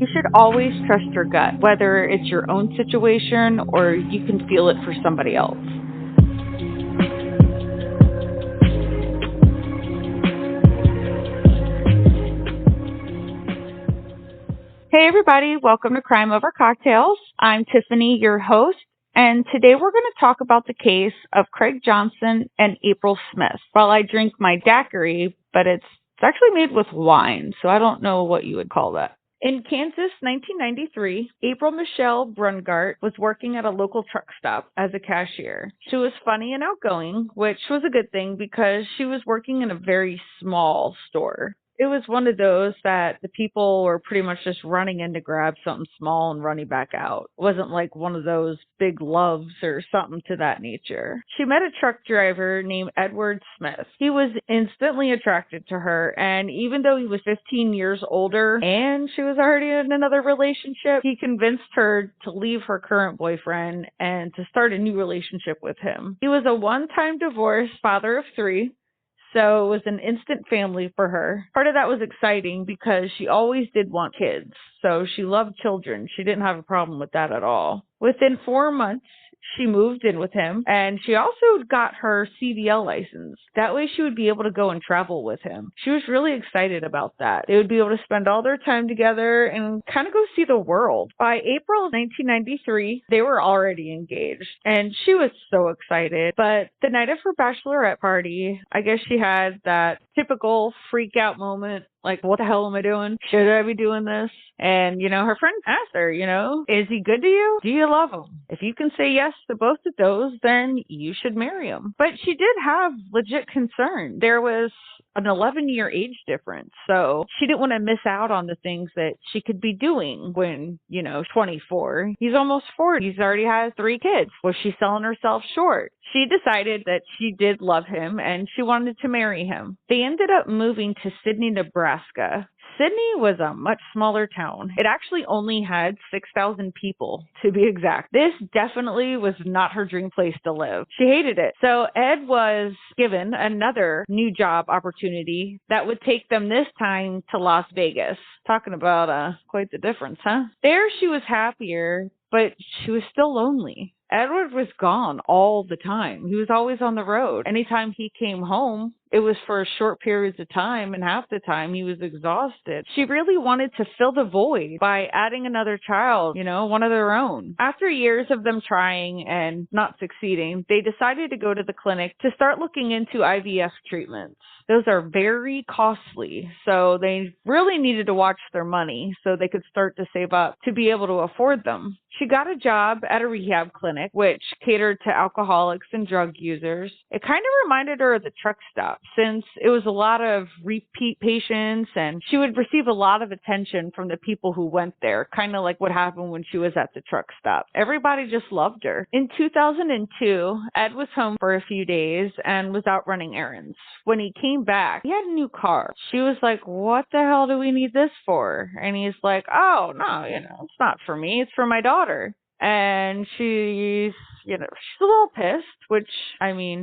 You should always trust your gut, whether it's your own situation or you can feel it for somebody else. Hey everybody, welcome to Crime Over Cocktails. I'm Tiffany, your host, and today we're going to talk about the case of Craig Johnson and April Smith while I drink my daiquiri, but it's actually made with wine, so I don't know what you would call that. In Kansas, 1993, April Michelle Brungart was working at a local truck stop as a cashier. She was funny and outgoing, which was a good thing because she was working in a very small store. It was one of those that the people were pretty much just running in to grab something small and running back out. It wasn't like one of those big loves or something to that nature. She met a truck driver named Edward Smith. He was instantly attracted to her, and even though he was 15 years older and she was already in another relationship, he convinced her to leave her current boyfriend and to start a new relationship with him. He was a one-time divorced father of 3. So it was an instant family for her. Part of that was exciting because she always did want kids. So she loved children. She didn't have a problem with that at all. Within 4 months, she moved in with him, and she also got her CDL license. That way she would be able to go and travel with him. She was really excited about that. They would be able to spend all their time together and kind of go see the world. By April of 1993, they were already engaged, and she was so excited. But the night of her bachelorette party, I guess she had that typical freak out moment. Like, what the hell am I doing? Should I be doing this? And, her friend asked her, is he good to you? Do you love him? If you can say yes to both of those, then you should marry him. But she did have legit concern. There was an 11-year age difference. So she didn't want to miss out on the things that she could be doing when, 24. He's almost 40. He's already has 3 kids. Was she selling herself short? She decided that she did love him and she wanted to marry him. They ended up moving to Sidney, Nebraska. Sidney was a much smaller town. It actually only had 6,000 people, to be exact. This definitely was not her dream place to live. She hated it. So Ed was given another new job opportunity that would take them this time to Las Vegas. Talking about quite the difference, huh? There she was happier, but she was still lonely. Edward was gone all the time. He was always on the road. Anytime he came home, it was for short periods of time, and half the time he was exhausted. She really wanted to fill the void by adding another child, one of their own. After years of them trying and not succeeding, they decided to go to the clinic to start looking into IVF treatments. Those are very costly, so they really needed to watch their money so they could start to save up to be able to afford them. She got a job at a rehab clinic, which catered to alcoholics and drug users. It kind of reminded her of the truck stop, since it was a lot of repeat patients, and she would receive a lot of attention from the people who went there, kind of like what happened when she was at the truck stop. Everybody just loved her. In 2002, Ed was home for a few days and was out running errands. When he came back, he had a new car. She was like, what the hell do we need this for? And he's like, oh, no, it's not for me. It's for my daughter. And she's a little pissed, which,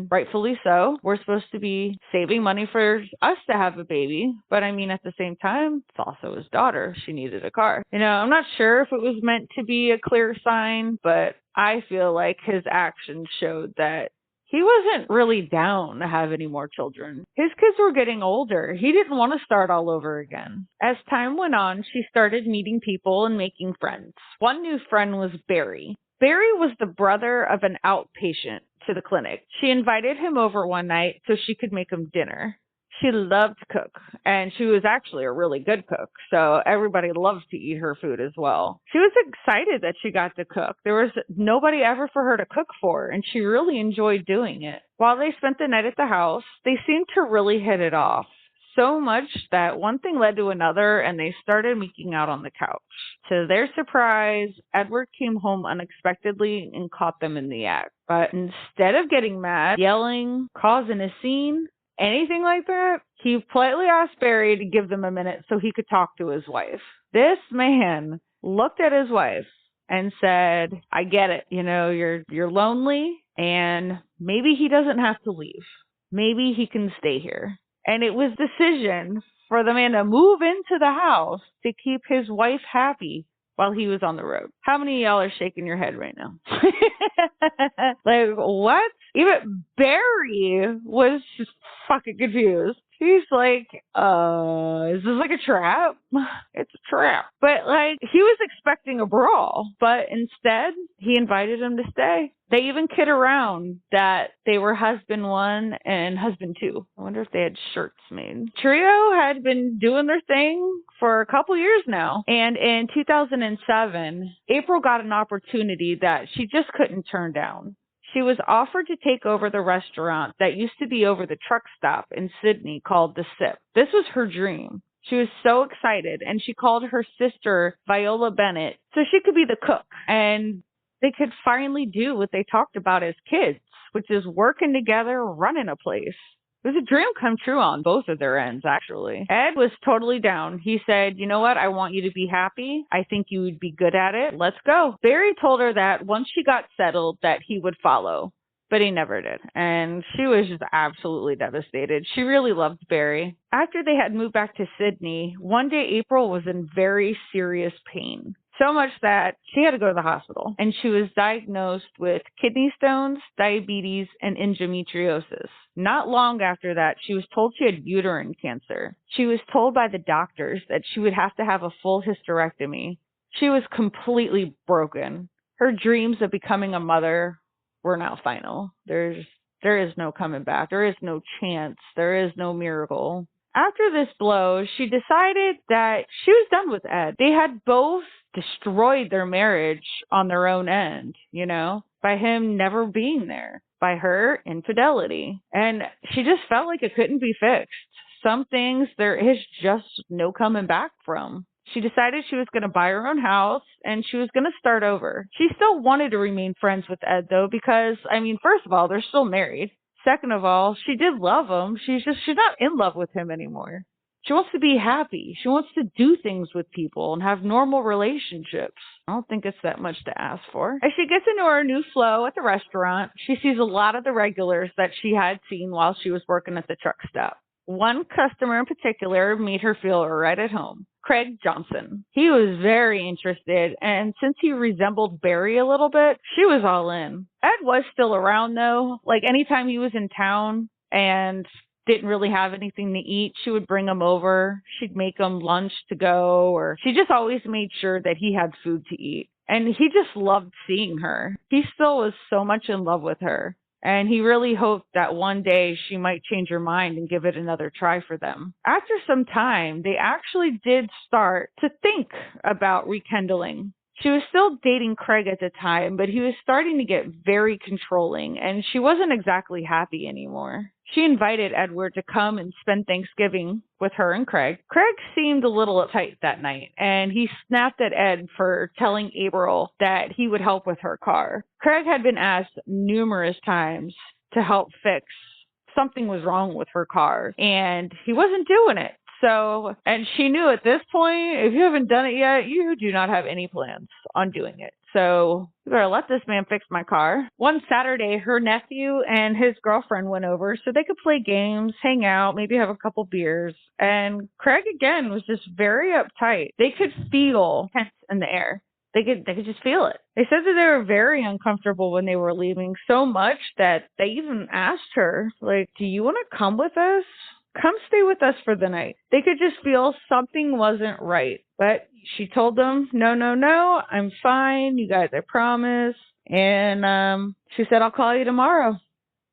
rightfully so. We're supposed to be saving money for us to have a baby. But at the same time, it's also his daughter. She needed a car. I'm not sure if it was meant to be a clear sign, but I feel like his actions showed that he wasn't really down to have any more children. His kids were getting older. He didn't want to start all over again. As time went on, she started meeting people and making friends. One new friend was Barry. Barry was the brother of an outpatient to the clinic. She invited him over one night so she could make him dinner. She loved to cook, and she was actually a really good cook, so everybody loved to eat her food as well. She was excited that she got to cook. There was nobody ever for her to cook for, and she really enjoyed doing it. While they spent the night at the house, they seemed to really hit it off. So much that one thing led to another, and they started making out on the couch. To their surprise, Edward came home unexpectedly and caught them in the act. But instead of getting mad, yelling, causing a scene, anything like that, he politely asked Barry to give them a minute so he could talk to his wife. This man looked at his wife and said, I get it. You're lonely, and maybe he doesn't have to leave. Maybe he can stay here. And it was decision for the man to move into the house to keep his wife happy while he was on the road. How many of y'all are shaking your head right now? Like, what? Even Barry was just fucking confused. He's like, is this like a trap? It's a trap. But like, he was expecting a brawl, but instead he invited him to stay. They even kid around that they were husband one and husband two. I wonder if they had shirts made. Trio had been doing their thing for a couple years now. And in 2007, April got an opportunity that she just couldn't turn down. She was offered to take over the restaurant that used to be over the truck stop in Sydney called The Sip. This was her dream. She was so excited, and she called her sister, Viola Bennett, so she could be the cook. And they could finally do what they talked about as kids, which is working together, running a place. It was a dream come true on both of their ends, actually. Ed was totally down. He said, you know what? I want you to be happy. I think you would be good at it. Let's go. Barry told her that once she got settled that he would follow, but he never did. And she was just absolutely devastated. She really loved Barry. After they had moved back to Sydney, one day April was in very serious pain. So much that she had to go to the hospital, and she was diagnosed with kidney stones, diabetes, and endometriosis. Not long after that, she was told she had uterine cancer. She was told by the doctors that she would have to have a full hysterectomy. She was completely broken. Her dreams of becoming a mother were now final. There is no coming back. There is no chance. There is no miracle. After this blow, she decided that she was done with Ed. They had both destroyed their marriage on their own end, by him never being there, by her infidelity. And she just felt like it couldn't be fixed. Some things there is just no coming back from. She decided she was going to buy her own house and she was going to start over. She still wanted to remain friends with Ed, though, because, first of all, they're still married. Second of all, she did love him. She's not in love with him anymore. She wants to be happy. She wants to do things with people and have normal relationships. I don't think it's that much to ask for. As she gets into her new flow at the restaurant, she sees a lot of the regulars that she had seen while she was working at the truck stop. One customer in particular made her feel right at home. Craig Johnson. He was very interested, and since he resembled Barry a little bit, she was all in. Ed was still around, though. Like, anytime he was in town and didn't really have anything to eat, she would bring him over. She'd make him lunch to go, or she just always made sure that he had food to eat. And he just loved seeing her. He still was so much in love with her. And he really hoped that one day she might change her mind and give it another try for them. After some time, they actually did start to think about rekindling. She was still dating Craig at the time, but he was starting to get very controlling, and she wasn't exactly happy anymore. She invited Edward to come and spend Thanksgiving with her and Craig. Craig seemed a little uptight that night, and he snapped at Ed for telling April that he would help with her car. Craig had been asked numerous times to help fix something was wrong with her car, and he wasn't doing it. So, and she knew at this point, if you haven't done it yet, you do not have any plans on doing it. So, you better let this man fix my car. One Saturday, her nephew and his girlfriend went over so they could play games, hang out, maybe have a couple beers. And Craig, again, was just very uptight. They could feel tense in the air. They could just feel it. They said that they were very uncomfortable when they were leaving, so much that they even asked her, like, do you want to come with us? Come stay with us for the night. They could just feel something wasn't right. But she told them, no, I'm fine. You guys, I promise. And she said, I'll call you tomorrow.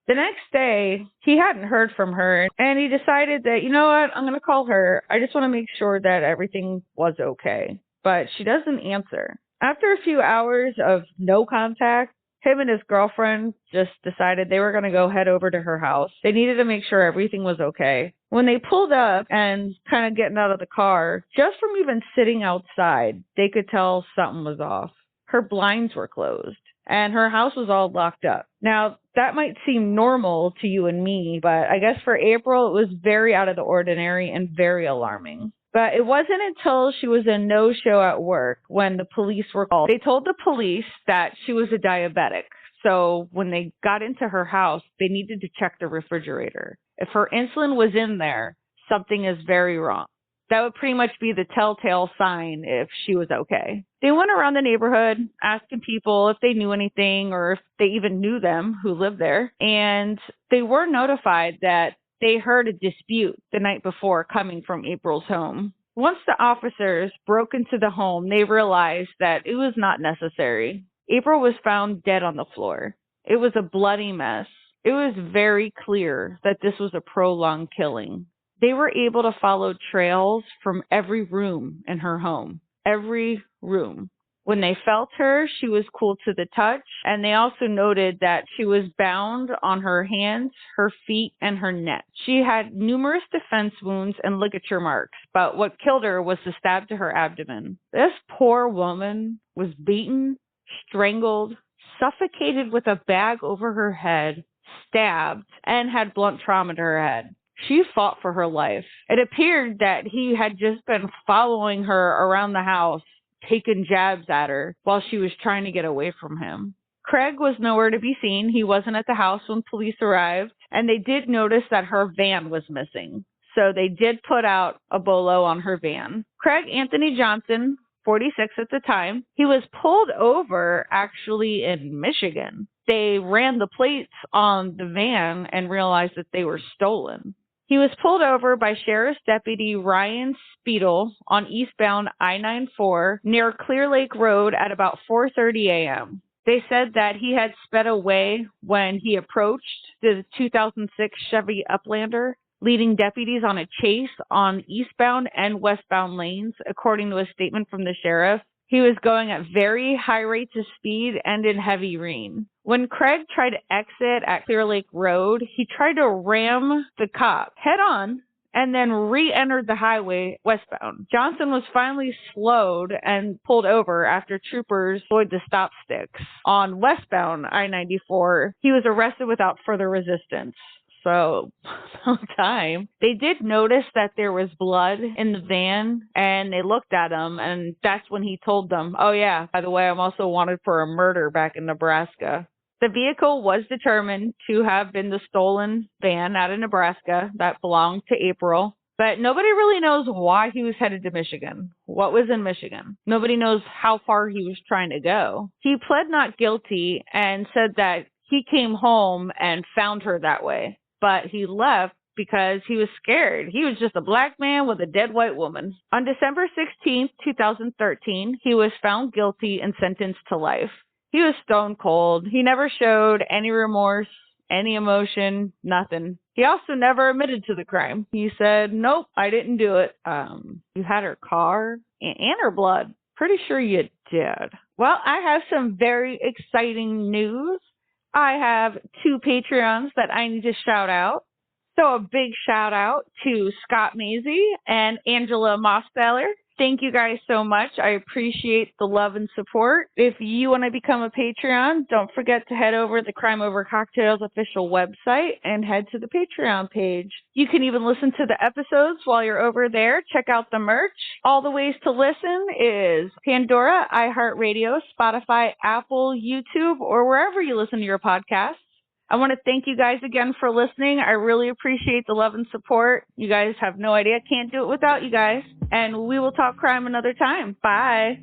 The next day, he hadn't heard from her, and he decided that, you know what, I'm going to call her. I just want to make sure that everything was okay. But she doesn't answer. After a few hours of no contact, him and his girlfriend just decided they were going to go head over to her house. They needed to make sure everything was okay. When they pulled up and kind of getting out of the car, just from even sitting outside, they could tell something was off. Her blinds were closed, and her house was all locked up. Now, that might seem normal to you and me, but I guess for April, it was very out of the ordinary and very alarming. But it wasn't until she was a no-show at work when the police were called. They told the police that she was a diabetic. So when they got into her house, they needed to check the refrigerator. If her insulin was in there, something is very wrong. That would pretty much be the telltale sign if she was okay. They went around the neighborhood asking people if they knew anything or if they even knew them who lived there. And they were notified that they heard a dispute the night before coming from April's home. Once the officers broke into the home, they realized that it was not necessary. April was found dead on the floor. It was a bloody mess. It was very clear that this was a prolonged killing. They were able to follow trails from every room in her home. Every room. When they felt her, she was cool to the touch, and they also noted that she was bound on her hands, her feet, and her neck. She had numerous defense wounds and ligature marks, but what killed her was the stab to her abdomen. This poor woman was beaten, strangled, suffocated with a bag over her head, stabbed, and had blunt trauma to her head. She fought for her life. It appeared that he had just been following her around the house, taking jabs at her while she was trying to get away from him. Craig was nowhere to be seen. He wasn't at the house when police arrived, and they did notice that her van was missing. So they did put out a bolo on her van. Craig Anthony Johnson, 46 at the time, he was pulled over actually in Michigan. They ran the plates on the van and realized that they were stolen. He was pulled over by Sheriff's Deputy Ryan Speedle on eastbound I-94 near Clear Lake Road at about 4:30 a.m. They said that he had sped away when he approached the 2006 Chevy Uplander, leading deputies on a chase on eastbound and westbound lanes, according to a statement from the sheriff. He was going at very high rates of speed and in heavy rain. When Craig tried to exit at Clear Lake Road, he tried to ram the cop head on and then re-entered the highway westbound. Johnson was finally slowed and pulled over after troopers deployed the stop sticks. On westbound I-94, he was arrested without further resistance. So, time. They did notice that there was blood in the van, and they looked at him, and that's when he told them, oh yeah, by the way, I'm also wanted for a murder back in Nebraska. The vehicle was determined to have been the stolen van out of Nebraska that belonged to April, but nobody really knows why he was headed to Michigan. What was in Michigan? Nobody knows how far he was trying to go. He pled not guilty and said that he came home and found her that way. But he left because he was scared. He was just a black man with a dead white woman. On December 16th, 2013, he was found guilty and sentenced to life. He was stone cold. He never showed any remorse, any emotion, nothing. He also never admitted to the crime. He said, nope, I didn't do it. You had her car and her blood. Pretty sure you did. Well, I have some very exciting news. I have 2 Patreons that I need to shout out. So a big shout out to Scott Maisie and Angela Mosteller. Thank you guys so much. I appreciate the love and support. If you want to become a Patreon, don't forget to head over to the Crime Over Cocktails official website and head to the Patreon page. You can even listen to the episodes while you're over there. Check out the merch. All the ways to listen is Pandora, iHeartRadio, Spotify, Apple, YouTube, or wherever you listen to your podcasts. I want to thank you guys again for listening. I really appreciate the love and support. You guys have no idea. I can't do it without you guys. And we will talk crime another time. Bye.